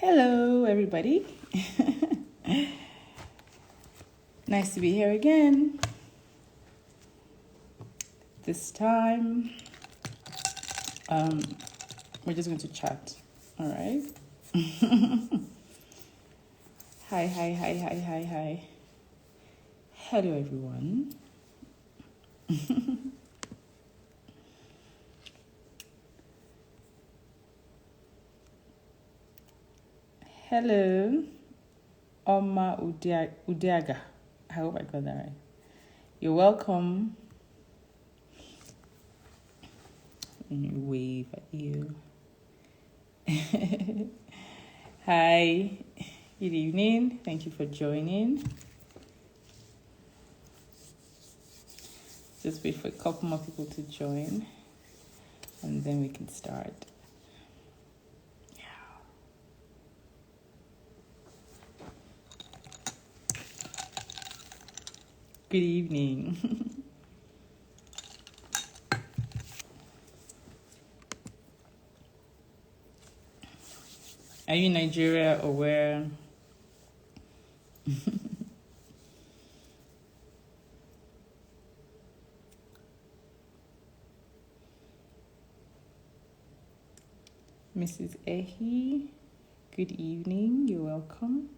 Hello, everybody. Nice to be here again. This time, we're just going to chat. All right. Hi. Hello, everyone. Hello, Oma Udiaga. I hope I got that right. You're welcome. Let me wave at you. Hi, good evening. Thank you for joining. Just wait for a couple more people to join, and then we can start. Good evening. Are you in Nigeria or where? Mrs. Ehi, good evening. You're welcome.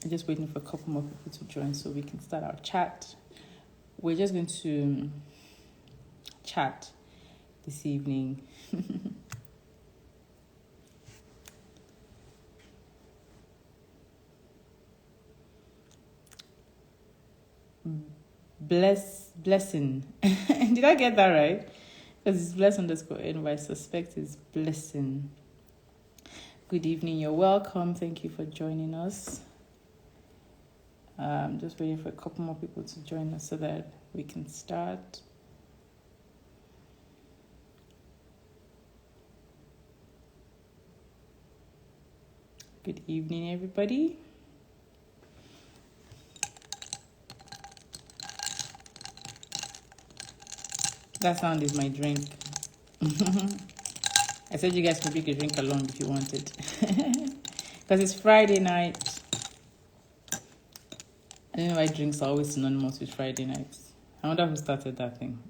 I'm just waiting for a couple more people to join so we can start our chat. We're just going to chat this evening. Blessing. Did I get that right? Because it's bless_n, but I suspect it's blessing. Good evening. You're welcome. Thank you for joining us. I'm just waiting for a couple more people to join us so that we can start. Good evening, everybody. That sound is my drink. I said you guys could make a drink along if you wanted. Because it's Friday night. I don't know why drinks are always synonymous with Friday nights. I wonder who started that thing.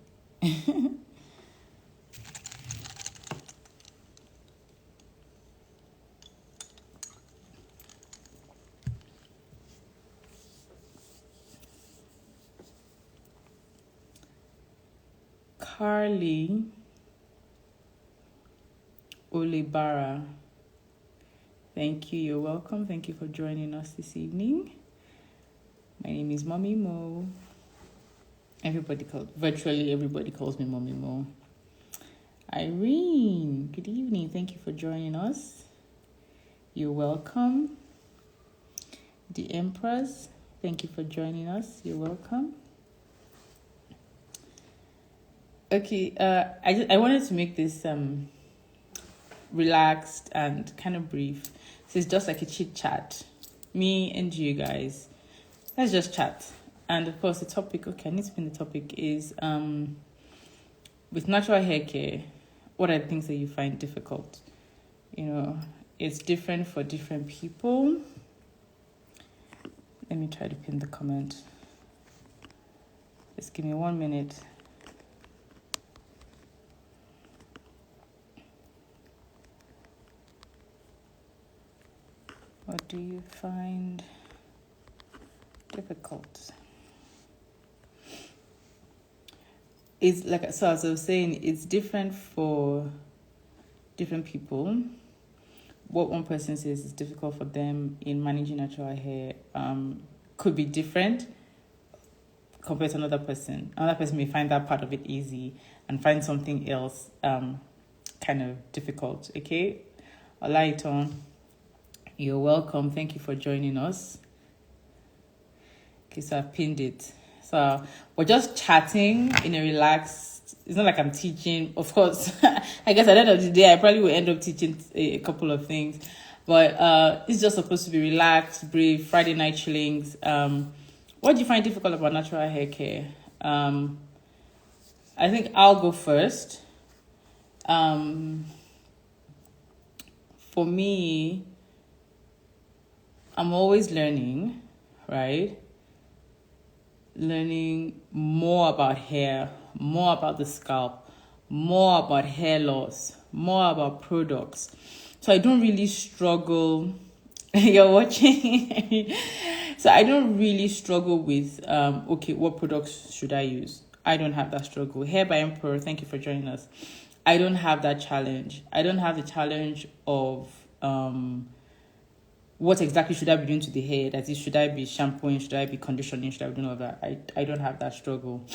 Carly Olibara. Thank you. You're welcome. Thank you for joining us this evening. My name is MummyMo. Virtually everybody calls me MummyMo. Irene, good evening. Thank you for joining us. You're welcome. The Empress, thank you for joining us. You're welcome. Okay, I wanted to make this relaxed and kind of brief. So it's just like a chit chat. Me and you guys. Let's just chat. And of course the topic, I need to pin the topic, is with natural hair care, what are the things that you find difficult? You know, it's different for different people. Let me try to pin the comment. Just give me 1 minute. What do you find difficult? It's like, so as I was saying, it's different for different people. What one person says is difficult for them in managing natural hair could be different compared to another person. Another person may find that part of it easy and find something else kind of difficult. Okay, Olaiton, you're welcome. Thank you for joining us. Okay, so I've pinned it. So we're just chatting in a relaxed. It's not like I'm teaching. Of course, I guess at the end of the day, I probably will end up teaching a couple of things. But it's just supposed to be relaxed, brief, Friday night chillings. What do you find difficult about natural hair care? I think I'll go first. for me, I'm always learning, right? Learning more about hair, more about the scalp, more about hair loss, more about products. So I don't really struggle. You're watching. So I don't really struggle with okay, what products should I use? I don't have that struggle. Hair by Emperor, thank you for joining us. I don't have that challenge. I don't have the challenge of what exactly should I be doing to the hair? That is, should I be shampooing? Should I be conditioning? Should I be doing all that? I don't have that struggle.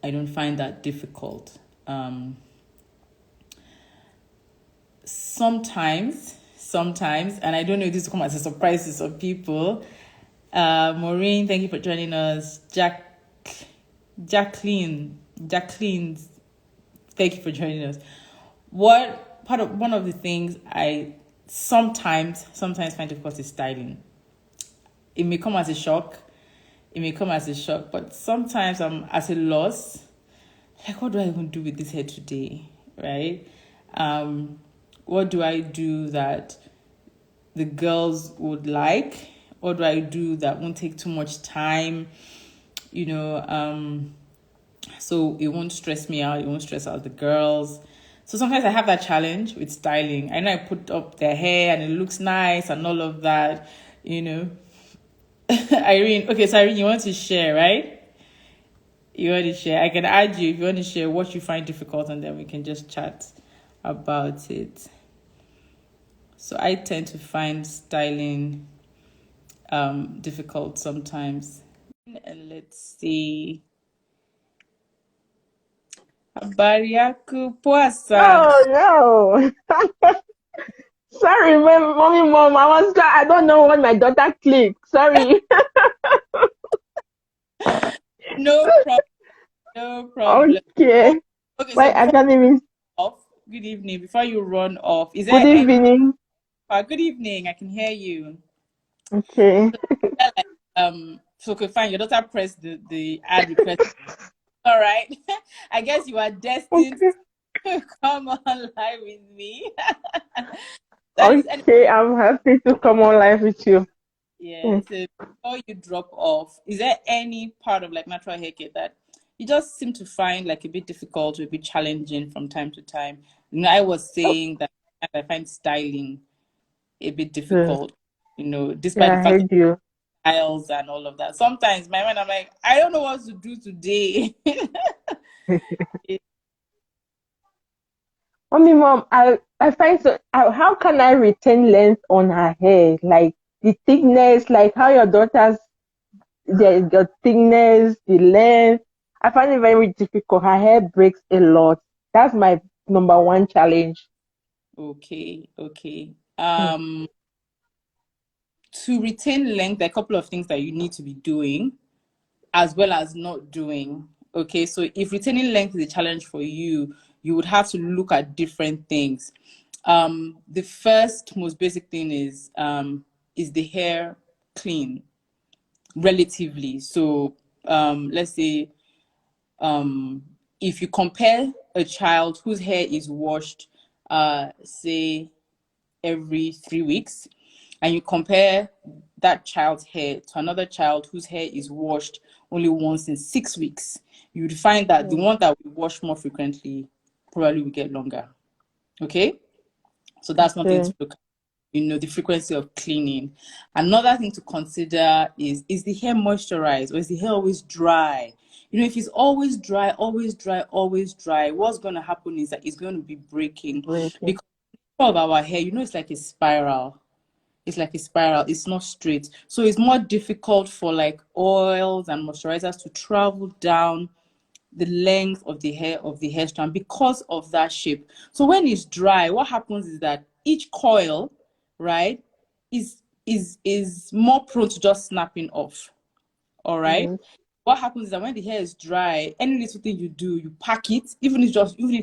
I don't find that difficult. Sometimes, and I don't know if this will come as a surprise to some people. Maureen, thank you for joining us. Jacqueline, thank you for joining us. One of the things I sometimes find difficult is styling. It may come as a shock. But sometimes I'm at a loss. Like, what do I even do with this hair today, right? What do I do that the girls would like? What do I do that won't take too much time? So it won't stress me out. It won't stress out the girls. So sometimes I have that challenge with styling. I know I put up their hair and it looks nice and all of that, Irene, okay, so Irene, you want to share, right? You want to share. I can add you if you want to share what you find difficult, and then we can just chat about it. So I tend to find styling difficult sometimes. And let's see. Habari yako, poa sana. Oh no. Sorry, mommy, mom. I don't know when my daughter clicked. Sorry. No problem. No problem. Okay. Okay, so Why I before can't even. off, good evening. Before you run off, is Good there any evening. good evening? I can hear you. Okay. Yeah, like, so okay, fine. Your daughter pressed the ad request. All right. I guess you are destined Okay. to come on live with me. That is any Okay. I'm happy to come on live with you. yeah. Hmm. So before you drop off, is there any part of like natural hair care that you just seem to find like a bit difficult or a bit challenging from time to time? I was saying that I find styling a bit Okay. difficult, despite Yeah, the I fact that heard you. styles and all of that. Sometimes my mind, I'm like, I don't know what to do today. Mommy, mom. I find so. How can I retain length on her hair? Like the thickness, like how your daughter's the thickness, the length. I find it very difficult. Her hair breaks a lot. That's my number one challenge. Okay, okay. Mm. To retain length, there are a couple of things that you need to be doing as well as not doing. Okay, so if retaining length is a challenge for you, you would have to look at different things. The first most basic thing is the hair clean relatively. So let's say if you compare a child whose hair is washed, say every 3 weeks, and you compare that child's hair to another child whose hair is washed only once in 6 weeks, you would find that the Mm. one that we wash more frequently probably will get longer. Okay, so that's one thing Okay. to look at. The frequency of cleaning. Another thing to consider is the hair moisturized or is the hair always dry? If it's always dry, what's going to happen is that it's going to be breaking Breaking. because of our hair, it's like a spiral. It's not straight. So it's more difficult for like oils and moisturizers to travel down the length of the hair strand because of that shape. So when it's dry, what happens is that each coil, right, is more prone to just snapping off. All right. Yes. What happens is that when the hair is dry, any little thing you do, you pack it. Even if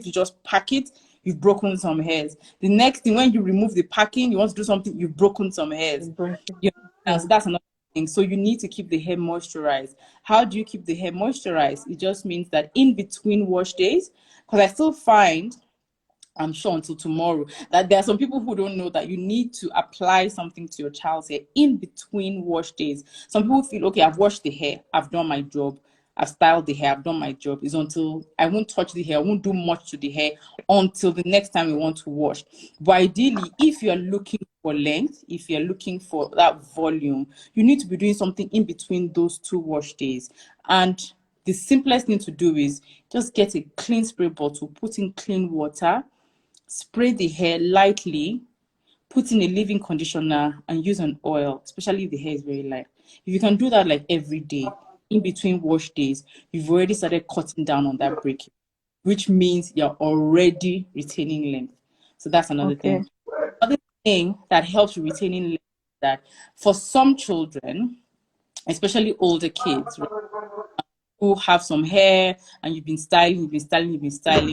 you just pack it, you've broken some hairs. The next thing, when you remove the packing, you want to do something, you've broken some hairs. Breaking. You So Yeah. that's another thing. So you need to keep the hair moisturized. How do you keep the hair moisturized? It just means that in between wash days, because I still find I'm sure until tomorrow, that there are some people who don't know that you need to apply something to your child's hair in between wash days. Some people feel, okay, I've washed the hair, I've done my job, I've styled the hair, I've done my job. It's until I won't touch the hair, I won't do much to the hair until the next time we want to wash. But ideally, if you're looking for length, if you're looking for that volume, you need to be doing something in between those two wash days. And the simplest thing to do is just get a clean spray bottle, put in clean water, spray the hair lightly, put in a leave-in conditioner, and use an oil, especially if the hair is very light. If you can do that like every day, in between wash days, you've already started cutting down on that breakage, which means you're already retaining length. So that's another Okay. thing. Another thing that helps you retaining length is that for some children, especially older kids, right, who have some hair and you've been styling,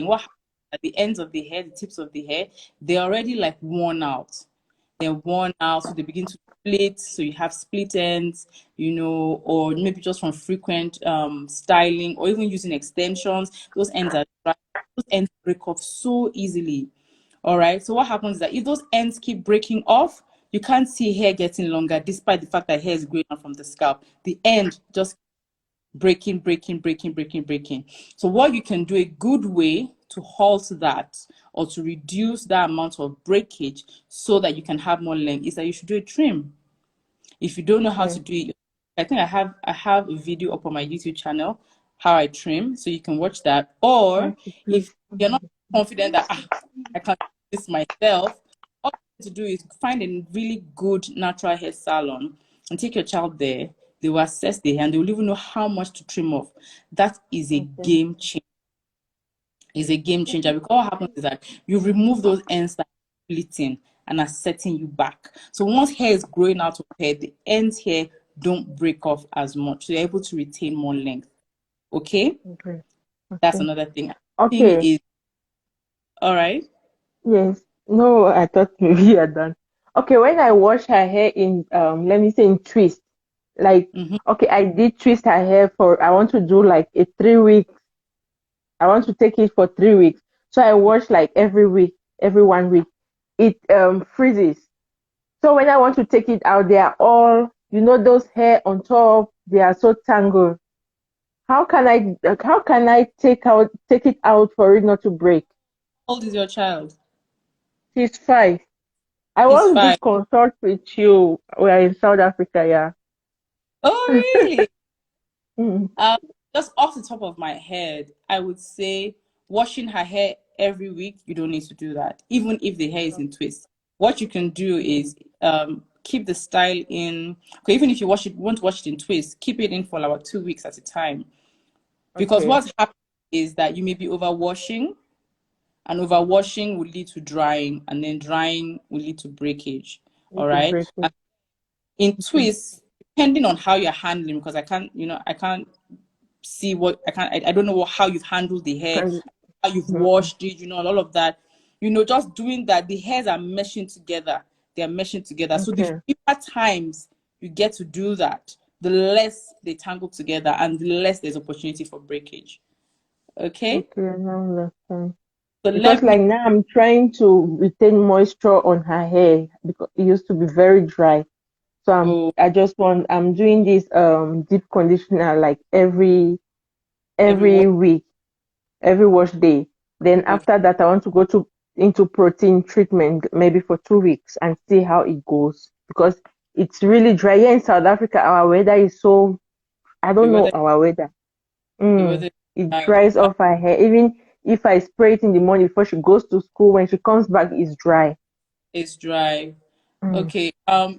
what happens at the ends of the hair, the tips of the hair, they're already like worn out. They're worn out, so they begin to split. So you have split ends, or maybe just from frequent styling or even using extensions. Those ends are dry. Those ends break off so easily. All right. So what happens is that if those ends keep breaking off, you can't see hair getting longer, despite the fact that hair is growing out from the scalp. The end just breaking. So what you can do, a good way to halt that or to reduce that amount of breakage so that you can have more length, is that you should do a trim. If you don't know how to do it, I think I have a video up on my YouTube channel, how I trim, so you can watch that. Or if you're not confident that I can do this myself, all you have to do is find a really good natural hair salon and take your child there. They will assess the hair and they will even know how much to trim off. That is a game changer. Is a game changer, because what happens is that you remove those ends that are splitting and are setting you back. So once hair is growing out of hair, the ends here don't break off as much. So you're able to retain more length. Okay? Okay. That's Okay. another thing. Thing Okay. is, all right. Yes. No, I thought maybe you are done. Okay, when I wash her hair in let me say in twist, like Mm-hmm. okay, I did twist her hair for I want to do like a 3 week. I want to take it for 3 weeks. So I wash like every week, every 1 week. It freezes. So when I want to take it out, they are all, those hair on top, they are so tangled. How can I take it out for it not to break? How old is your child? She's 5. I He's once did 5. consult with you. We are in South Africa, yeah. Oh, really? Mm. Um, just off the top of my head, I would say washing her hair every week, you don't need to do that, even if the hair is in twist. What you can do is keep the style in. Okay, even if want to wash it in twist, keep it in for about 2 weeks at a time. Because Okay. what's happening is that you may be overwashing, and overwashing will lead to drying, and then drying will lead to breakage. Need All to right. break it. In Okay. twists, depending on how you're handling, because I can't see what I don't know how you've handled the hair, Can- how you've mhm. washed it, all of that. Just doing that, the hairs are meshing together. They are meshing together. So the Okay. fewer times you get to do that, the less they tangle together and the less there's opportunity for breakage. Okay? Okay, I now understand. So Because let me like now I'm trying to retain moisture on her hair because it used to be very dry. So oh I'm doing this deep conditioner like every everyone. week, every wash day. Then Okay. after that I want to go to into protein treatment maybe for 2 weeks and see how it goes because it's really dry. Here in South Africa our weather is so I The don't know weather our weather. the weather It is dries off her hair. Even if I spray it in the morning before she goes to school, when she comes back, it's dry. is dry. Mm. Okay.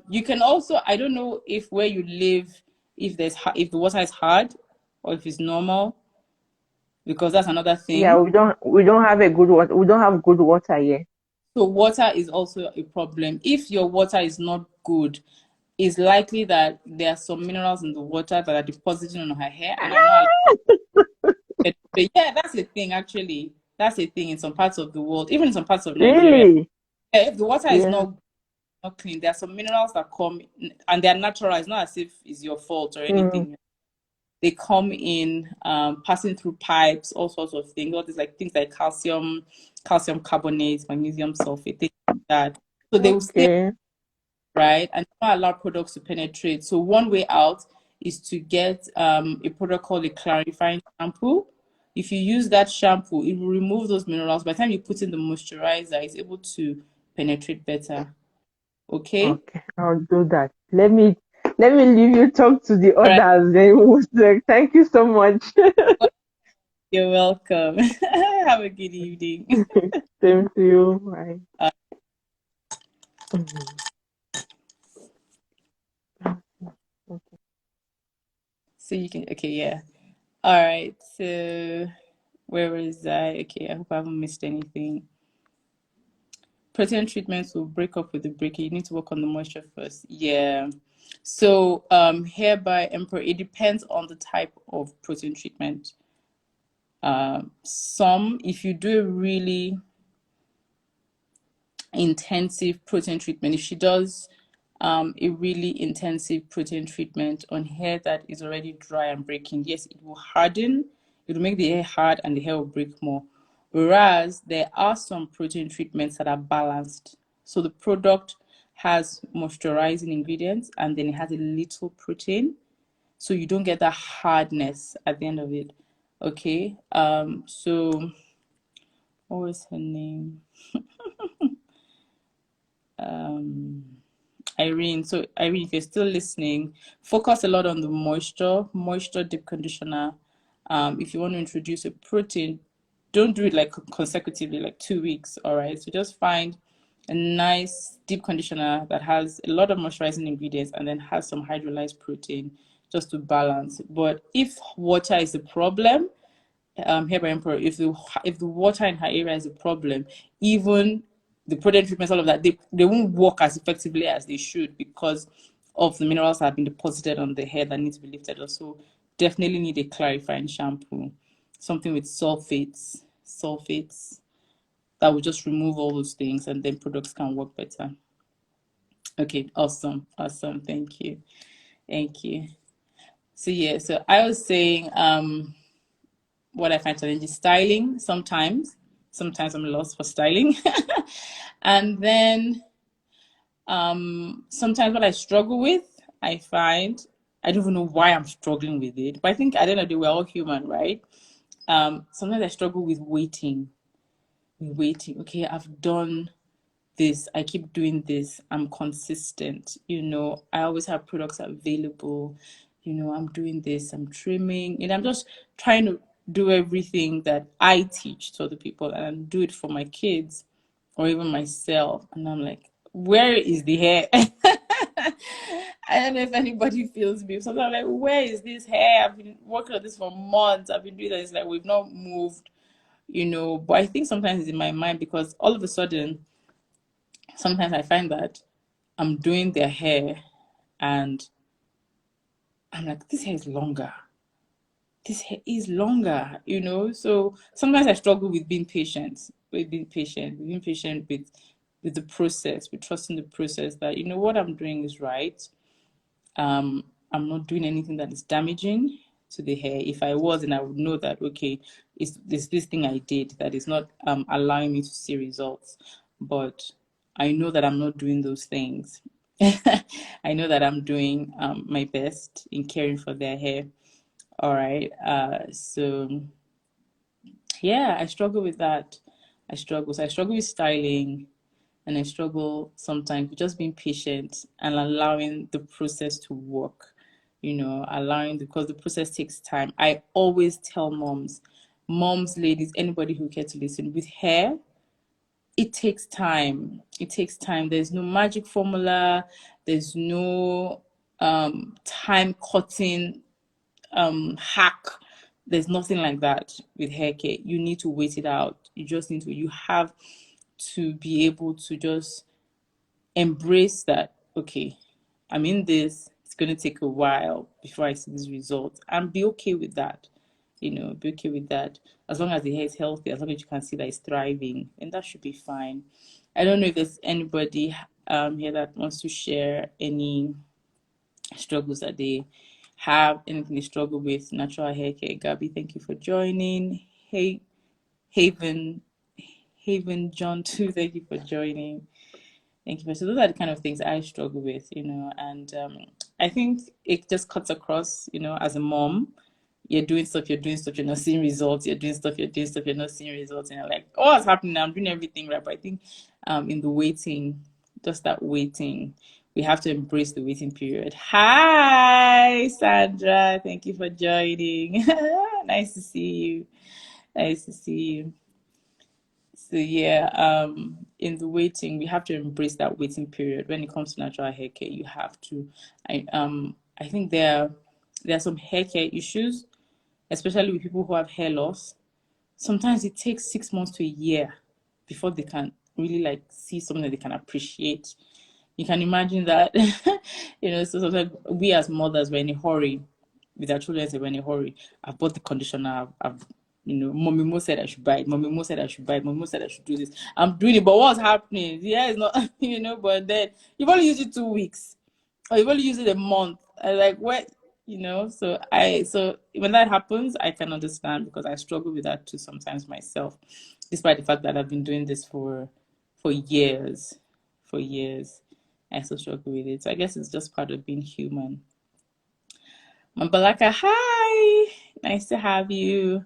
You can also, I don't know if where you live, if the water is hard or if it's normal, because that's another Yeah, thing. we don't have a good water. We don't have good water here. So water is also a problem. If your water is not good, it's likely that there are some minerals in the water that are depositing on her hair and are not allowed. But yeah, that's a thing actually. That's a thing in some parts of the world, even in some parts of Nigeria. Really? Yeah, if the water is Yeah. not clean, there are some minerals that come and they're natural. It's not as if it's your fault or Mm. anything. They come in passing through pipes, all sorts of things. All these like things like calcium carbonate, magnesium sulfate, things like that. So they will stay, Okay. right, and not allow products to penetrate. So one way out is to get a product called a clarifying shampoo. If you use that shampoo, it will remove those minerals. By the time you put in the moisturizer, it's able to penetrate better. Okay? Okay. I'll do that. Let me leave you talk to the All right. others. Then thank you so much. You're welcome. Have a good evening. Same to you. Bye. Uh, Okay. so you can, okay, yeah. All right. So where was I? Okay, I hope I haven't missed anything. Protein treatments will break up with the breaking. You need to work on the moisture first. Yeah. So hair by emperor, it depends on the type of protein treatment. Some, if you do a really intensive protein treatment, if she does a really intensive protein treatment on hair that is already dry and breaking, yes, it will harden, it will make the hair hard and the hair will break more. Whereas there are some protein treatments that are balanced. So the product has moisturizing ingredients and then it has a little protein. So you don't get that hardness at the end of it. Okay. So what was her name? Irene. So Irene, if you're still listening, focus a lot on the moisture deep conditioner. If you want to introduce a protein, don't do it like consecutively, like 2 weeks. All right. So just find a nice deep conditioner that has a lot of moisturizing ingredients and then has some hydrolyzed protein just to balance. But if water is the problem, here by Emperor, if the water in her area is a problem, even the protein treatments, all of that, they won't work as effectively as they should because of the minerals that have been deposited on the hair that need to be lifted. Also, definitely need a clarifying shampoo, something with sulfates that will just remove all those things, and then products can work better. Okay, awesome. Thank you. So yeah, so I was saying, what I find challenging is styling sometimes. Sometimes I'm lost for styling. And then sometimes what I struggle with, I find I don't even know why I'm struggling with it. But I think at the end of the day, we're all human, right? Sometimes I struggle with waiting. Okay, I've done this, I keep doing this, I'm consistent, I always have products available, I'm doing this, I'm trimming, I'm just trying to do everything that I teach to other people and do it for my kids or even myself. And I'm like, where is the hair? I don't know if anybody feels me. Sometimes I'm like, where is this hair? I've been working on this for months. I've been doing this. Like, we've not moved, But I think sometimes it's in my mind because all of a sudden, sometimes I find that I'm doing their hair and I'm like, this hair is longer. This hair is longer, So sometimes I struggle with being patient, with the process, with trusting the process that, what I'm doing is right. I'm not doing anything that is damaging to the hair. If I was, and I would know that, okay, it's this thing I did that is not allowing me to see results. But I know that I'm not doing those things. I know that I'm doing my best in caring for their hair. All right. So yeah, I struggle with that. So I struggle with styling, and I struggle sometimes with just being patient and allowing the process to work, because the process takes time. I always tell moms, ladies, anybody who cares to listen, with hair, it takes time. It takes time. There's no magic formula. There's no time cutting hack. There's nothing like that with hair care. You need to wait it out. You have to be able to just embrace that, okay, I'm in this, it's going to take a while before I see these results, and be okay with that. Be okay with that. As long as the hair is healthy, as long as you can see that it's thriving, and that should be fine. I don't know if there's anybody here that wants to share any struggles that they have anything they struggle with, natural hair care. Gabby, thank you for joining. Hey, Haven, John too, thank you for joining. Thank you. So those are the kind of things I struggle with, and I think it just cuts across, as a mom. You're doing stuff, you're not seeing results, you're doing stuff, you're not seeing results, and you're like, oh, what's happening now? I'm doing everything right. But I think in the waiting, just that waiting, we have to embrace the waiting period. Hi, Sandra. Thank you for joining. Nice to see you. Nice to see you. So yeah, in the waiting, we have to embrace that waiting period. When it comes to natural hair care, you have to. I think there are some hair care issues, especially with people who have hair loss. Sometimes it takes 6 months to a year before they can really like see something that they can appreciate. You can imagine that, so sometimes we as mothers were in a hurry with our children, they were in a hurry. I've bought the conditioner, I've MummyMo said I should buy it, MummyMo said I should buy it, MummyMo said I should do this. I'm doing it, but what's happening? Yeah, it's not, but then you've only used it 2 weeks, or you've only used it a month. I like, what, so when that happens, I can understand, because I struggle with that too sometimes myself, despite the fact that I've been doing this for years. For years. I still struggle with it. So I guess it's just part of being human. Mambalaka, hi! Nice to have you.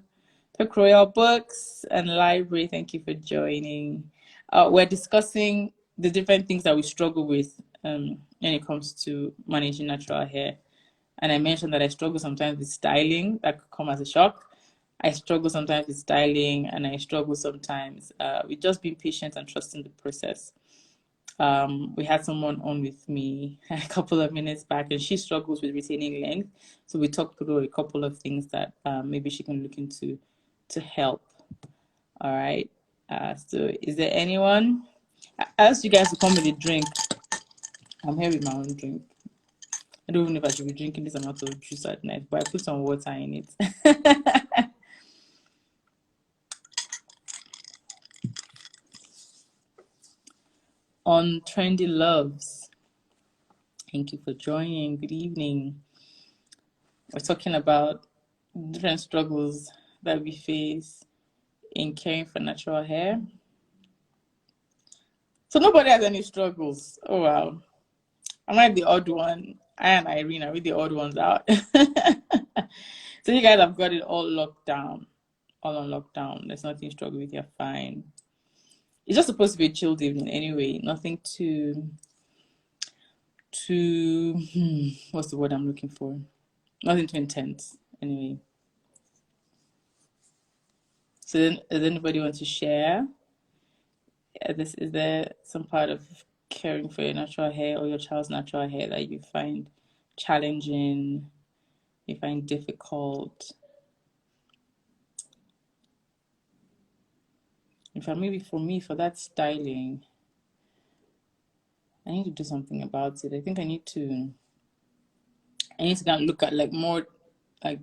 Pick Royal Books and Library, thank you for joining. We're discussing the different things that we struggle with when it comes to managing natural hair. And I mentioned that I struggle sometimes with styling. That could come as a shock. I struggle sometimes with styling, and I struggle sometimes with just being patient and trusting the process. We had someone on with me a couple of minutes back, and she struggles with retaining length. So we talked through a couple of things that maybe she can look into to help. All right. So is there anyone? I asked you guys to come with a drink. I'm here with my own drink. I don't even know if I should be drinking this amount of juice at night, but I put some water in it. On Trendy Loves, thank you for joining. Good evening. We're talking about different struggles that we face in caring for natural hair. So nobody has any struggles. Oh wow. Am I the odd one? I and Irene are we the odd ones out? So you guys have got it all locked down. All on lockdown. There's nothing to struggle with, you're fine. It's just supposed to be a chilled evening anyway. Nothing too what's the word I'm looking for? Nothing too intense anyway. So then, does anybody want to share? Is there some part of caring for your natural hair or your child's natural hair that you find challenging, you find difficult? In fact, maybe for me, for that styling, I need to do something about it. I think I need to kind of look at like more, like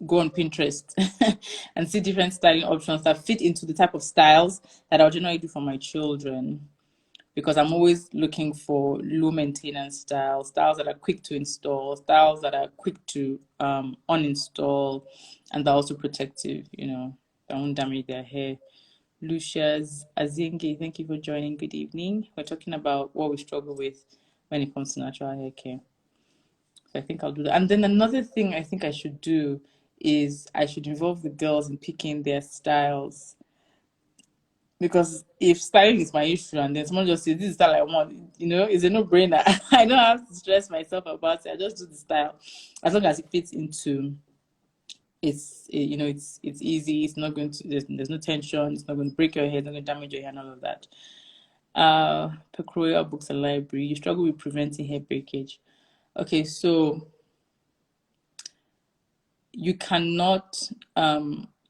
go on Pinterest and see different styling options that fit into the type of styles that I'll generally do for my children. Because I'm always looking for low maintenance styles that are quick to install, styles that are quick to uninstall, and they're also protective, that won't damage their hair. Lucia's Azingi, thank you for joining. Good evening. We're talking about what we struggle with when it comes to natural hair care. So I think I'll do that. And then another thing I think I should do is I should involve the girls in picking their styles. Because if styling is my issue and then someone just says this is style I want, it's a no-brainer. I don't have to stress myself about it. I just do the style as long as it fits into it's easy. It's not going to there's no tension. It's not going to break your hair. It's not going to damage your hair and all of that. Royal Books and Library. You struggle with preventing hair breakage. Okay, so you cannot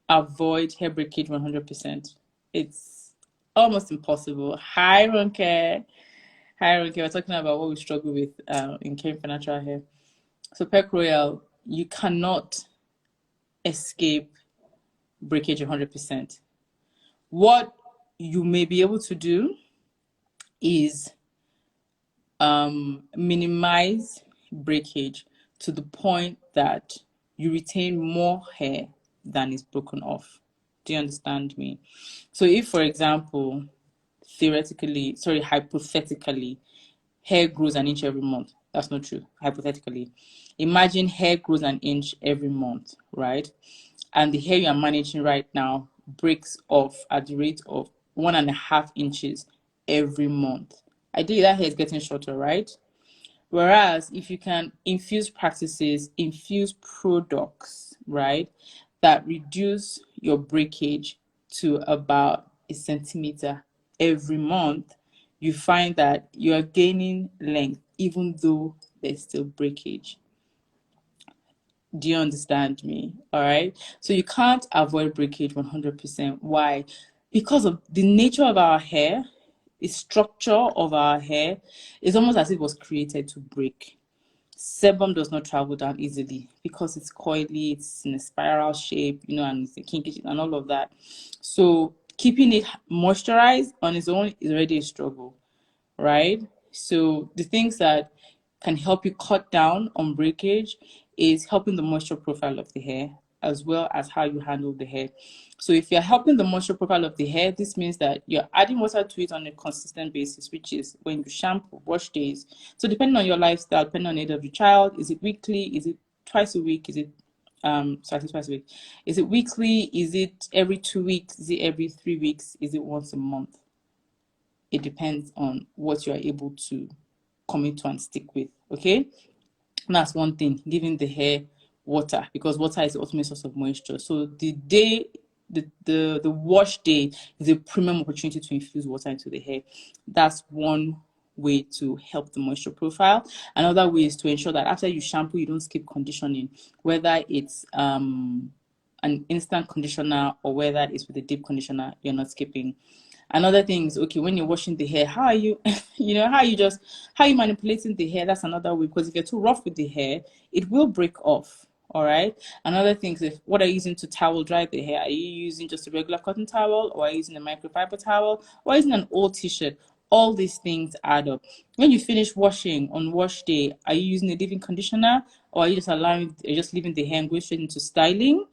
avoid hair breakage 100%. It's almost impossible. Hi, Ronke. We're talking about what we struggle with in caring for natural hair. So, Royal, you cannot escape breakage 100%. What you may be able to do is minimize breakage to the point that you retain more hair than is broken off. Do you understand me? So if, for example, hypothetically, hair grows an inch every month. That's not true. Hypothetically, imagine hair grows an inch every month, right? And the hair you are managing right now breaks off at the rate of 1.5 inches every month. Ideally, that hair is getting shorter, right? Whereas if you can infuse products, right, that reduce your breakage to about a centimeter every month, you find that you are gaining length even though there's still breakage. Do you understand me? All right. So you can't avoid breakage 100%. Why? Because of the nature of our hair, the structure of our hair is almost as if it was created to break. Sebum does not travel down easily because it's coily, it's in a spiral shape, and it's a kinky and all of that. So keeping it moisturized on its own is already a struggle, right? So the things that can help you cut down on breakage is helping the moisture profile of the hair as well as how you handle the hair. So if you're helping the moisture profile of the hair, this means that you're adding water to it on a consistent basis, which is when you shampoo, wash days. So depending on your lifestyle, depending on the age of your child, is it weekly? Is it twice a week? Is it twice a week? Is it weekly? Is it every 2 weeks? Is it every 3 weeks? Is it once a month? It depends on what you are able to commit to and stick with. Okay, and that's one thing, giving the hair water, because water is the ultimate source of moisture. So the wash day is a premium opportunity to infuse water into the hair. That's one way to help the moisture profile. Another way is to ensure that after you shampoo, you don't skip conditioning, whether it's an instant conditioner or whether it's with a deep conditioner, you're not skipping. Another thing is, okay, when you're washing the hair, how are you, how are you manipulating the hair? That's another way, because if you're too rough with the hair, it will break off. All right. Another thing is, what are you using to towel dry the hair? Are you using just a regular cotton towel, or are you using a microfiber towel, or using an old t-shirt? All these things add up. When you finish washing on wash day, are you using a leave-in conditioner, or are you just leaving the hair and going straight into styling?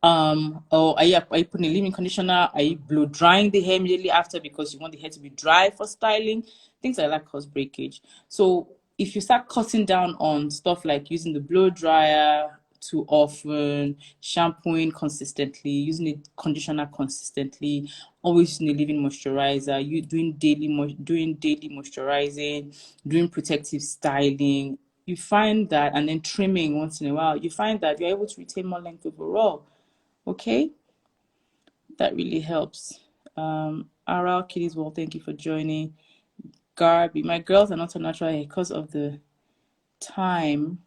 Or are you putting a leave-in conditioner? Are you blow drying the hair immediately after because you want the hair to be dry for styling? Things like that cause breakage. So if you start cutting down on stuff like using the blow dryer too often, shampooing consistently, using a conditioner consistently, always using a leave-in moisturizer, you doing daily moisturizing, doing protective styling, you find that, and then trimming once in a while, you find that you're able to retain more length overall. Okay, that really helps. Aral Kiddies, well, thank you for joining. Garby, my girls are not a natural hair because of the time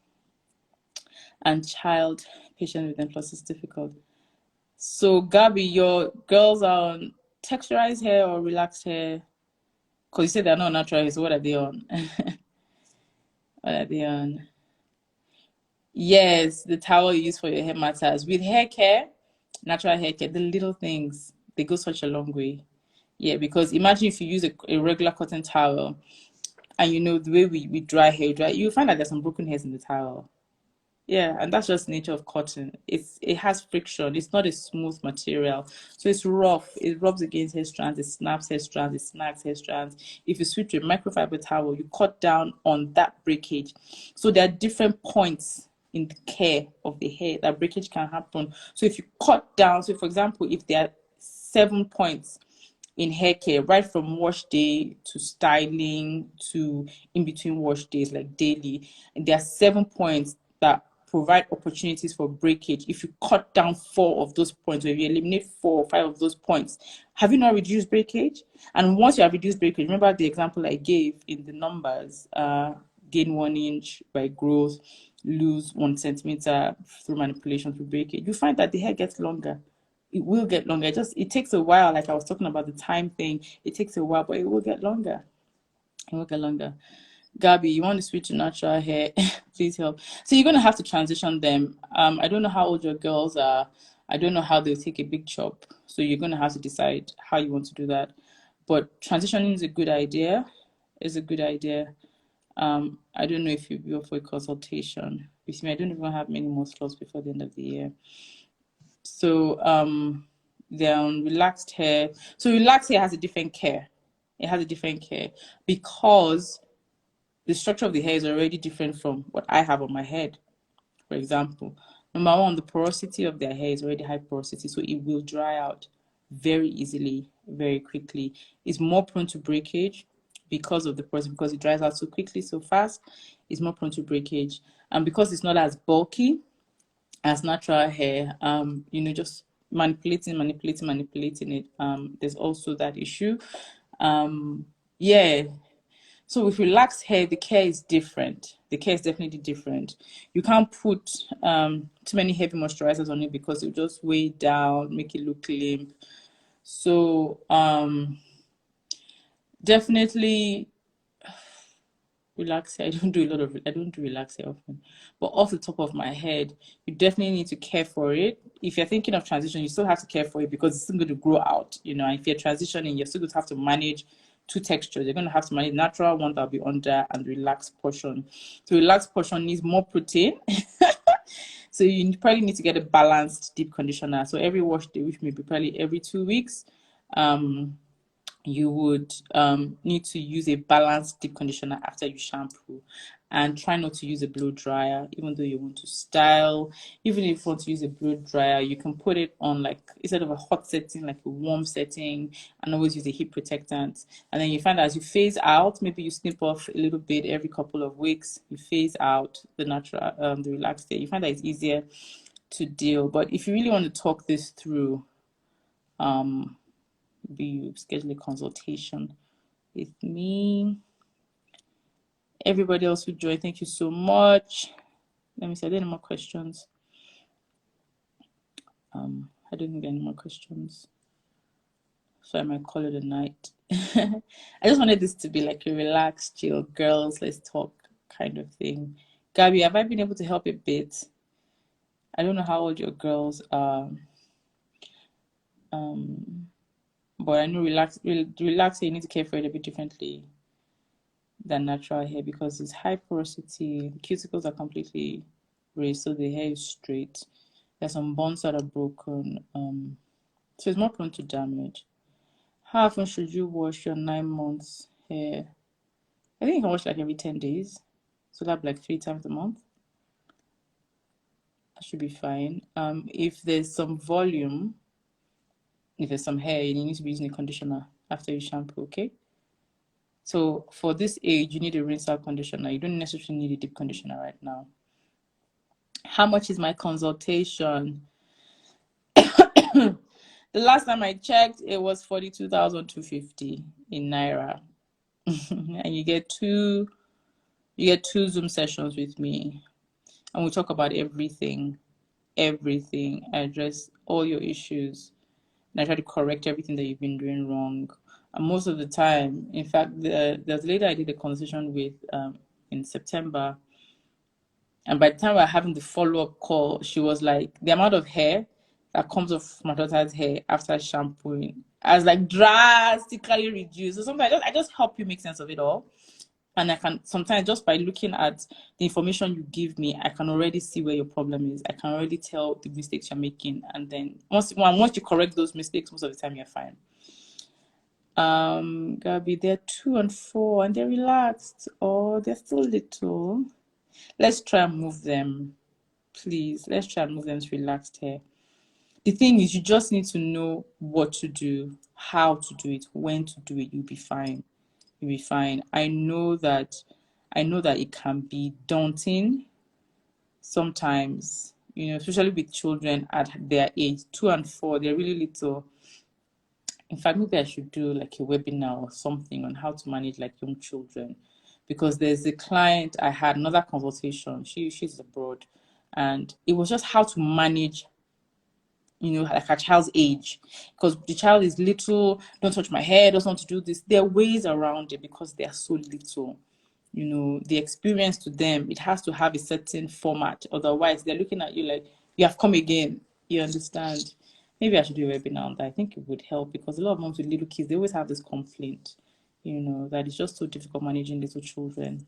and child patient with them, plus it's difficult. So, Garby, your girls are on texturized hair or relaxed hair? Because you said they're not natural hair, so what are they on? What are they on? Yes, the towel you use for your hair matters. With hair care, natural hair care, the little things, they go such a long way. Yeah, because imagine if you use a regular cotton towel and the way we dry hair, you find that there's some broken hairs in the towel. Yeah, and that's just the nature of cotton. It has friction. It's not a smooth material. So it's rough. It rubs against hair strands, it snaps hair strands, it snags hair strands. If you switch to a microfiber towel, you cut down on that breakage. So there are different points in the care of the hair that breakage can happen. So if you cut down, so for example, if there are 7 points in hair care, right from wash day to styling to in between wash days, like daily, and there are 7 points that provide opportunities for breakage. If you cut down 4 of those points, or if you eliminate 4 or 5 of those points, have you not reduced breakage? And once you have reduced breakage, remember the example I gave in the numbers, gain 1 inch by growth, lose 1 centimeter through manipulation through breakage, you find that the hair gets longer. It will get longer. It takes a while. Like I was talking about the time thing, it takes a while, but it will get longer. It will get longer. Gabby, you want to switch to natural hair? Please help. So you're gonna have to transition them. I don't know how old your girls are. I don't know how they'll take a big chop. So you're gonna have to decide how you want to do that. But transitioning is a good idea. Is a good idea. I don't know if you'll be up for a consultation with me. I don't even have many more slots before the end of the year. So they're on relaxed hair. So relaxed hair has a different care. It has a different care because the structure of the hair is already different from what I have on my head. For example, number one, the porosity of their hair is already high porosity, so it will dry out very easily, very quickly. It's more prone to breakage because of the porosity, because it dries out so quickly, so fast. It's more prone to breakage, and because it's not as bulky as natural hair, just manipulating it. There's also that issue. Yeah, so with relaxed hair, the care is different. The care is definitely different. You can't put too many heavy moisturizers on it because it'll just weigh it down, make it look limp. So definitely relax hair. I don't do relax hair often. But off the top of my head, you definitely need to care for it. If you're thinking of transition, you still have to care for it because it's still going to grow out. And if you're transitioning, you're still going to have to manage two textures. You're going to have to manage natural one that'll be under and the relaxed portion. The relaxed portion needs more protein. So you probably need to get a balanced deep conditioner. So every wash day, which may be probably every 2 weeks, you would need to use a balanced deep conditioner after you shampoo, and try not to use a blow dryer even though you want to style. Even if you want to use a blow dryer, you can put it on, like, instead of a hot setting, like a warm setting, and always use a heat protectant. And then you find that as you phase out, maybe you snip off a little bit every couple of weeks, you phase out the natural the relaxed hair, you find that it's easier to deal. But if you really want to talk this through, you schedule a consultation with me. Everybody else who joined, thank you so much. Let me see, are there any more questions? I don't think there are any more questions, so I might call it a night. I just wanted this to be like a relaxed, chill, girls, let's talk kind of thing. Gabby, have I been able to help a bit? I don't know how old your girls are, but I know relax, you need to care for it a bit differently than natural hair because it's high porosity. The cuticles are completely raised, so the hair is straight. There's some bonds that are broken, so it's more prone to damage. How often should you wash your 9 months hair? I think you can wash like every 10 days, so that'd be like 3 times a month. That should be fine. If there's some volume, if there's some hair, you need to be using a conditioner after you shampoo, okay? So for this age, you need a rinse out conditioner. You don't necessarily need a deep conditioner right now. How much is my consultation? The last time I checked, it was 42,250 in Naira. And you get two Zoom sessions with me. And we talk about everything. I address all your issues. And I try to correct everything that you've been doing wrong. And most of the time, in fact, there's a lady I did a conversation with in September. And by the time we were having the follow-up call, she was like, the amount of hair that comes off my daughter's hair after shampooing has like drastically reduced. So sometimes I just help you make sense of it all. And I can sometimes, just by looking at the information you give me, I can already see where your problem is. I can already tell the mistakes you're making. And then once you correct those mistakes, most of the time you're fine. Gabby, they're 2 and 4 and they're relaxed. Oh, they're still little. Let's try and move them. Please, let's try and move them to relaxed hair. The thing is, you just need to know what to do, how to do it, when to do it. You'll be fine. You'll be fine. I know that it can be daunting sometimes, especially with children at their age, 2 and 4, they're really little. In fact, maybe I should do like a webinar or something on how to manage like young children, because there's a client I had another consultation. She's abroad, and it was just how to manage, like a child's age, because the child is little. Don't touch my hair. Doesn't want to do this. There are ways around it because they are so little. The experience to them, it has to have a certain format. Otherwise, they're looking at you like you have come again. You understand? Maybe I should do a webinar on that. I think it would help because a lot of moms with little kids, they always have this complaint, that it's just so difficult managing little children.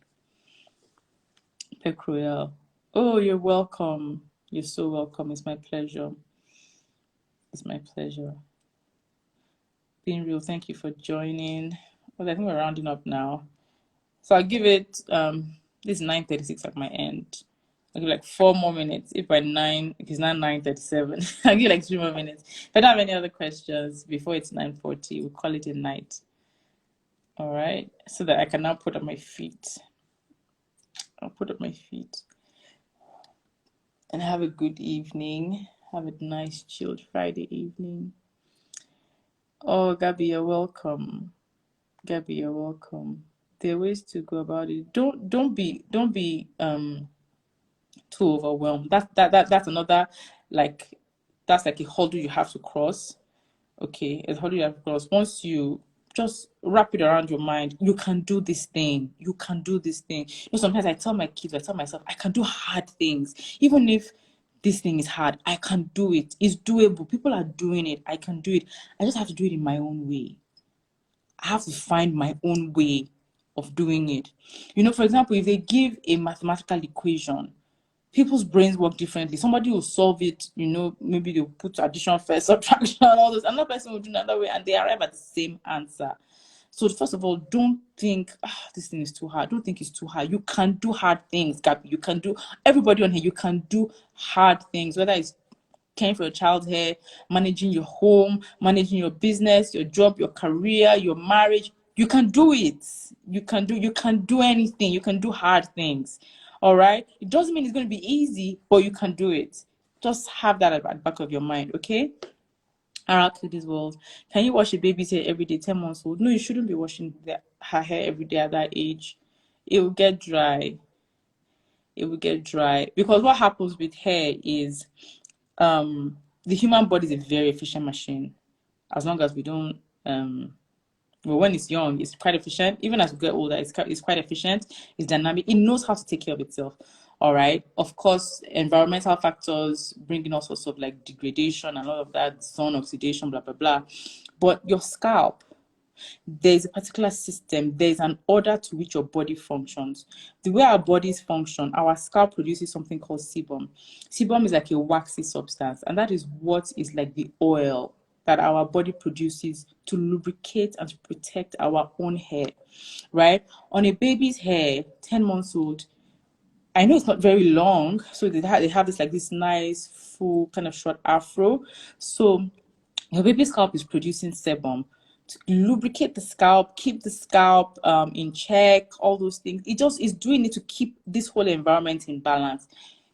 Cruel. Oh, you're welcome. You're so welcome. It's my pleasure. It's my pleasure. Being real, thank you for joining. Well, I think we're rounding up now. So I'll give it this is 9:36 at my end. I'll give like 4 more minutes. If by 9 it's not 9:37, I'll give like 3 more minutes. If I don't have any other questions before it's 9:40, we'll call it a night. All right. So that I can now put up my feet. I'll put up my feet. And have a good evening. Have a nice chilled Friday evening. Oh, Gabby, you're welcome. Gabby, you're welcome. There are ways to go about it. Don't be too overwhelmed. That's another, like, that's like a hurdle you have to cross. Okay, a hurdle you have to cross. Once you just wrap it around your mind, you can do this thing. You can do this thing. Sometimes I tell my kids, I tell myself, I can do hard things, even if this thing is hard. I can do it. It's doable. People are doing it. I can do it. I just have to do it in my own way. I have to find my own way of doing it. For example, if they give a mathematical equation, people's brains work differently. Somebody will solve it, maybe they'll put addition first, subtraction, all those. Another person will do another way, and they arrive at the same answer. So first of all, don't think this thing is too hard. Don't think it's too hard. You can do hard things, Gabby. You can do, everybody on here, you can do hard things, whether it's caring for your child's hair, managing your home, managing your business, your job, your career, your marriage. You can do it. You can do anything. You can do hard things. All right. It doesn't mean it's going to be easy, but you can do it. Just have that at the back of your mind. Okay. Around this world, can you wash a baby's hair every day? 10 months old? No, you shouldn't be washing her hair every day at that age. It will get dry. It will get dry, because what happens with hair is the human body is a very efficient machine. As long as we don't when it's young, it's quite efficient. Even as we get older, it's quite efficient. It's dynamic. It knows how to take care of itself. All right. Of course, environmental factors bring in all sorts of like degradation and all of that, sun oxidation, blah blah blah. But your scalp, there's a particular system, there's an order to which your body functions. The way our bodies function, our scalp produces something called sebum. Sebum is like a waxy substance, and that is what is like the oil that our body produces to lubricate and to protect our own hair, right? On a baby's hair, 10 months old, I know it's not very long, so they have this nice full kind of short afro. So your baby's scalp is producing sebum to lubricate the scalp, keep the scalp in check, all those things. It just is doing it to keep this whole environment in balance.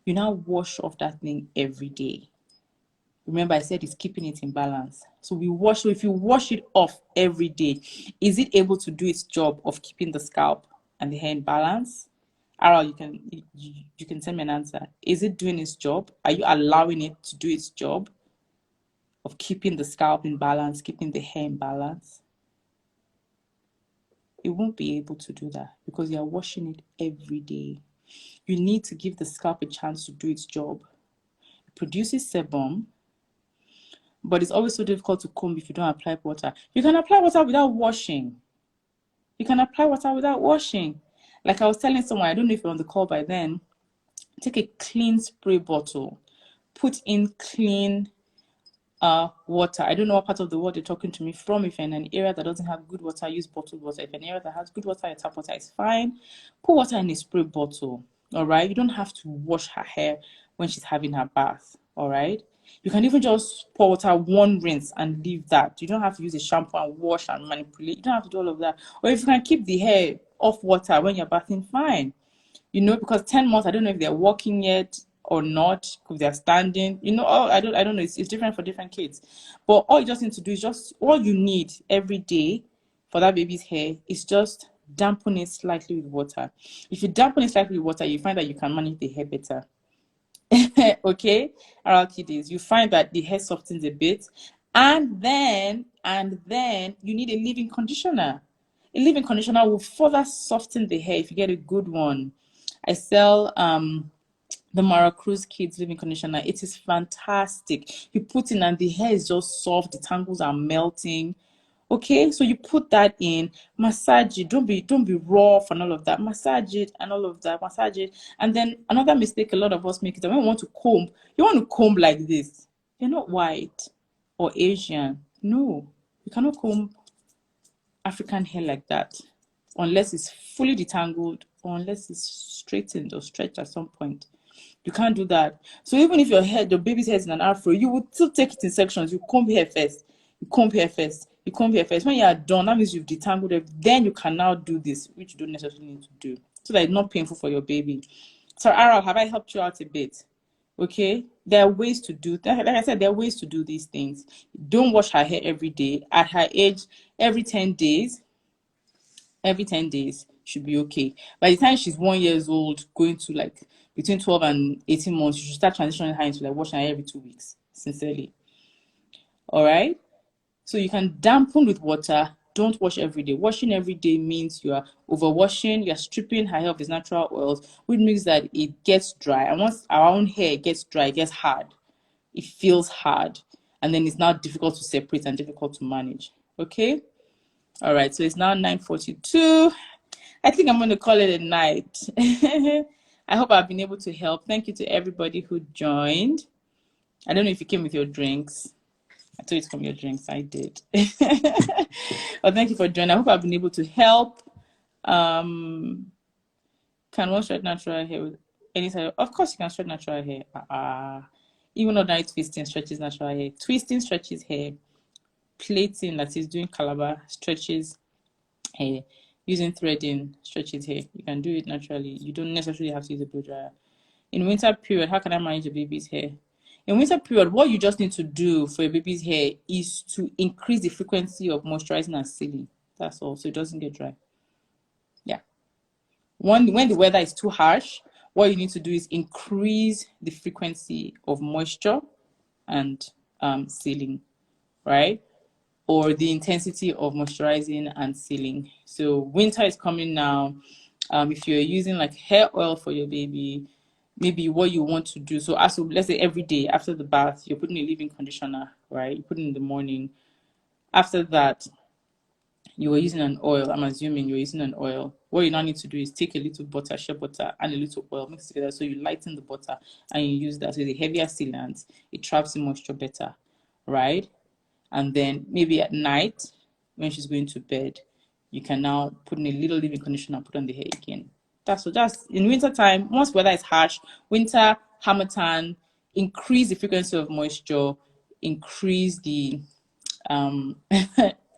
You now wash off that thing every day. Remember, I said it's keeping it in balance. So if you wash it off every day, is it able to do its job of keeping the scalp and the hair in balance? Aral, you can send me an answer. Is it doing its job? Are you allowing it to do its job of keeping the scalp in balance, keeping the hair in balance? It won't be able to do that because you're washing it every day. You need to give the scalp a chance to do its job. It produces sebum, but it's always so difficult to comb if you don't apply water. You can apply water without washing. Like I was telling someone, I don't know if you're on the call by then, take a clean spray bottle, put in clean water. I don't know what part of the world you're talking to me from. If you're in an area that doesn't have good water, use bottled water. If you're in an area that has good water, your tap water is fine. Put water in a spray bottle. All right. You don't have to wash her hair when she's having her bath. All right. You can even just pour water, one rinse, and leave that. You don't have to use a shampoo and wash and manipulate. You don't have to do all of that. Or if you can keep the hair off water when you're bathing, fine. Because 10 months, I don't know if they're walking yet or not, if they're standing. I don't know. It's different for different kids. But all you just need to do is all you need every day for that baby's hair is just dampen it slightly with water. If you dampen it slightly with water, you find that you can manage the hair better. Okay, around kiddies, you find that the hair softens a bit, and then you need a leave-in conditioner. A leave-in conditioner will further soften the hair if you get a good one. I sell the Mara Cruz Kids leave-in conditioner. It is fantastic. You put in and the hair is just soft, the tangles are melting. Okay, so you put that in, massage it. Don't be rough and all of that. Massage it and all of that. Massage it. And then another mistake a lot of us make is that when we want to comb, you want to comb like this. You're not white or Asian. No, you cannot comb African hair like that unless it's fully detangled or unless it's straightened or stretched at some point. You can't do that. So even if your baby's head is in an afro, you would still take it in sections. You comb hair first. You comb hair first. You comb hair first. When you are done, that means you've detangled it. Then you can now do this, which you don't necessarily need to do, so that it's not painful for your baby. So, Aral, have I helped you out a bit? Okay, there are ways to do that. Like I said, there are ways to do these things. Don't wash her hair every day. At her age, every 10 days, should be okay. By the time she's 1 year old, going to like between 12 and 18 months, you should start transitioning her into like washing her every 2 weeks, sincerely. All right. So you can dampen with water. Don't wash every day. Washing every day means you are overwashing, you're stripping her hair of its natural oils, which means that it gets dry. And once our own hair gets dry, it gets hard. It feels hard. And then it's now difficult to separate and difficult to manage. Okay? All right. So it's now 9:42. I think I'm going to call it a night. I hope I've been able to help. Thank you to everybody who joined. I don't know if you came with your drinks. I told you to come with your drinks. I did. But thank you for joining. I hope I've been able to help. Can one straight natural hair with any type? Of course, you can straight natural hair. Even ordinary twisting stretches natural hair. Twisting stretches hair. Plaiting, that is doing calabar, stretches hair. Using threading stretches hair. You can do it naturally. You don't necessarily have to use a blow dryer. In winter period, how can I manage a baby's hair? In winter period, what you just need to do for a baby's hair is to increase the frequency of moisturizing and sealing. That's all, so it doesn't get dry. Yeah. When the weather is too harsh, what you need to do is increase the frequency of moisture and sealing, right? Or the intensity of moisturizing and sealing. So winter is coming now. If you're using like hair oil for your baby, maybe what you want to do. So let's say every day after the bath, you're putting a leave-in conditioner, right? You put it in the morning. After that, you were using an oil. I'm assuming you're using an oil. What you now need to do is take a little butter, shea butter, and a little oil, mix it together. So you lighten the butter and you use that. So the heavier sealant, it traps the moisture better, right? And then maybe at night, when she's going to bed, you can now put in a little leave-in conditioner and put on the hair again. That's in winter time. Once weather is harsh, winter, harmattan, increase the frequency of moisture, increase the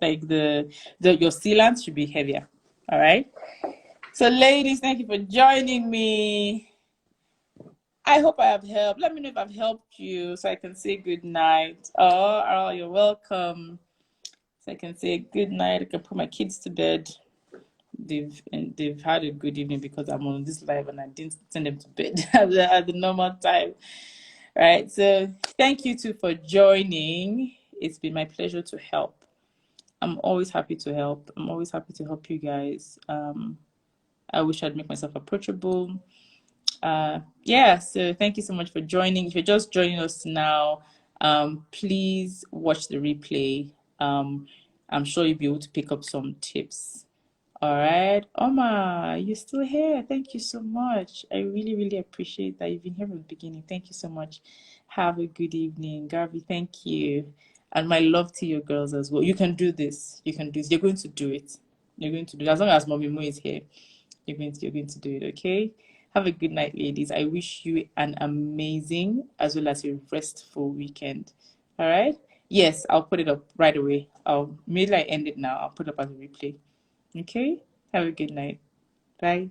like your sealant should be heavier. All right. So, ladies, thank you for joining me. I hope I have helped. Let me know if I've helped you so I can say good night. Oh, you're welcome. So I can say good night. I can put my kids to bed. They've had a good evening because I'm on this live and I didn't send them to bed at the normal time. Right. So thank you too for joining. It's been my pleasure to help. I'm always happy to help. I'm always happy to help you guys. I wish I'd make myself approachable. So thank you so much for joining. If you're just joining us now, please watch the replay. I'm sure you'll be able to pick up some tips. All right. Oma, you're still here. Thank you so much. I really, really appreciate that you've been here from the beginning. Thank you so much. Have a good evening. Garvey, thank you. And my love to you girls as well. You can do this. You can do this. You're going to do it. You're going to do it. As long as MummyMo is here, you're going to do it, okay? Have a good night, ladies. I wish you an amazing as well as a restful weekend. All right? Yes, I'll put it up right away. Maybe I end it now. I'll put it up as a replay. Okay? Have a good night. Bye.